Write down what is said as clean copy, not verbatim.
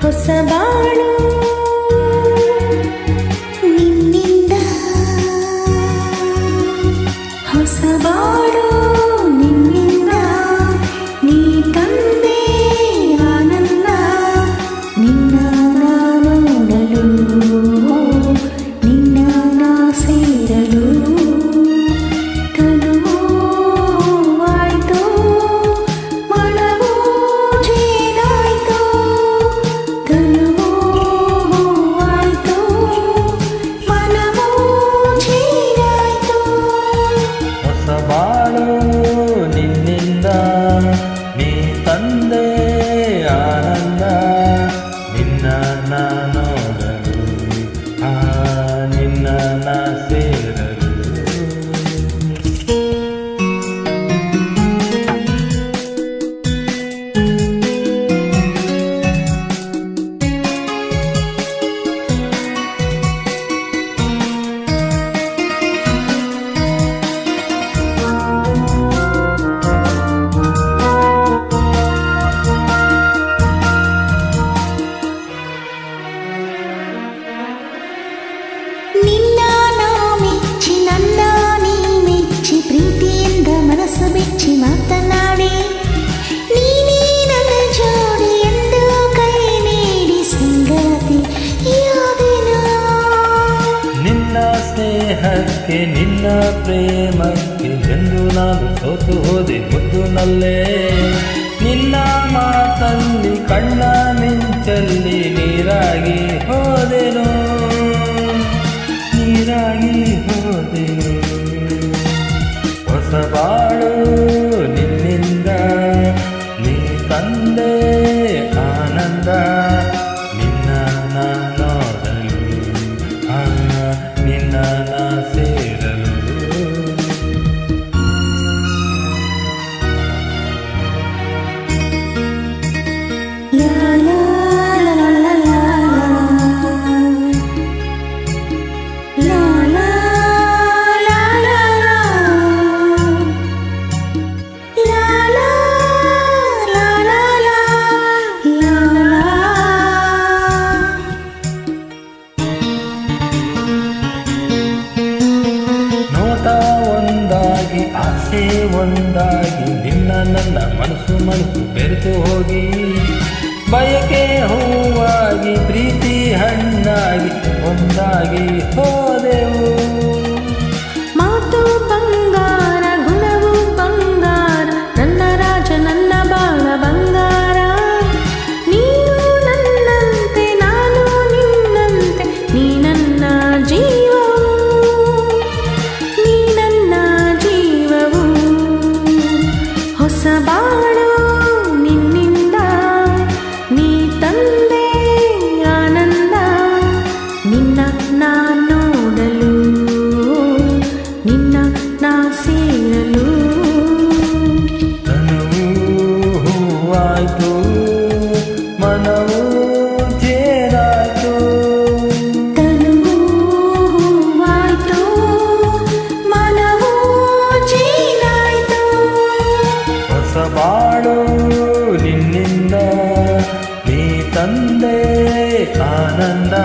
ಹೊಸಬಾಳು ನಿನ್ನಿಂದ ಹೊಸಬಾಳು ನಿನ್ನಿಂದ ನೀ ತಂದೆ ಆನಂದ ನಿನ್ನ ನೋಡಲು ನಿನ್ನ ಸೇರಲು ನಿನ್ನಿಂದ ನೀ ತಂದೆ ಆನಂದ ನಿನ್ನ ನೋಡಲು ನಿನ್ನ ಸೇರಲು ಬಿಚ್ಚಿ ಮಾತನಾಡಿ ನೀನೇ ನನ್ನ ಜೋಡಿ ಎಂದು ಕೈ ನೀಡಿ ಸಂಗಾತಿ ಯಾದೇನೋ ನಿನ್ನ ಸ್ನೇಹಕ್ಕೆ ನಿನ್ನ ಪ್ರೇಮಕ್ಕೆ ಎಂದು ನಾನು ಸೋತು ಹೋದೆ ಮುದ್ದುನಲ್ಲೇ ನಿನ್ನ ಮಾತಲ್ಲಿ ಕಣ್ಣ ಮಿಂಚಲ್ಲಿ ನೀರಾಗಿ ಹೋದೆನೋ ಹೊಸಬಾಳು ನಿನ್ನಿಂದ ನೀ ತಂದೆ ಆನಂದ ನಿನ್ನ ನೋಡಲು ನಿನ್ನ ಸೇರಲು ಒಂದಾಗಿ ಆಸೆ ಒಂದಾಗಿ ನಿನ್ನ ನನ್ನ ಮನಸ್ಸು ಬೆರೆತು ಹೋಗಿ ಬಯಕೆ ಹೂವಾಗಿ ಪ್ರೀತಿ ಹಣ್ಣಾಗಿ ಒಂದಾಗಿ ಹೋದೆವು ಮಾತು ಬಂಗಾರ ಗುಣವು ಬಂಗಾರ ನನ್ನ ರಾಜ ನನ್ನ ಬಾಳ ಬಂಗಾರ ನೀನು ನನ್ನಂತೆ ನಾನು ನಿನ್ನಂತೆ ನೀ ನನ್ನ ಜೀವವು ಹೊಸಬಾಳು ನಿನ್ನಿಂದ ನೀ ತಂದೆ ಆನಂದ ನಿನ್ನ ನಾ ನೋಡಲು ನಿನ್ನ ನಾ ಸೇರಲು ತನುವು ಹೂವಾಯ್ತು ಮನವು ಜೇರಾಯ್ತು ತನುವು ಹೂವಾಯ್ತು ಮನವು ಜೇರಾಯ್ತು ಹೊಸಬಾಳು ನಿನ್ನಿಂದ ನೀ ತಂದೆ ಆನಂದ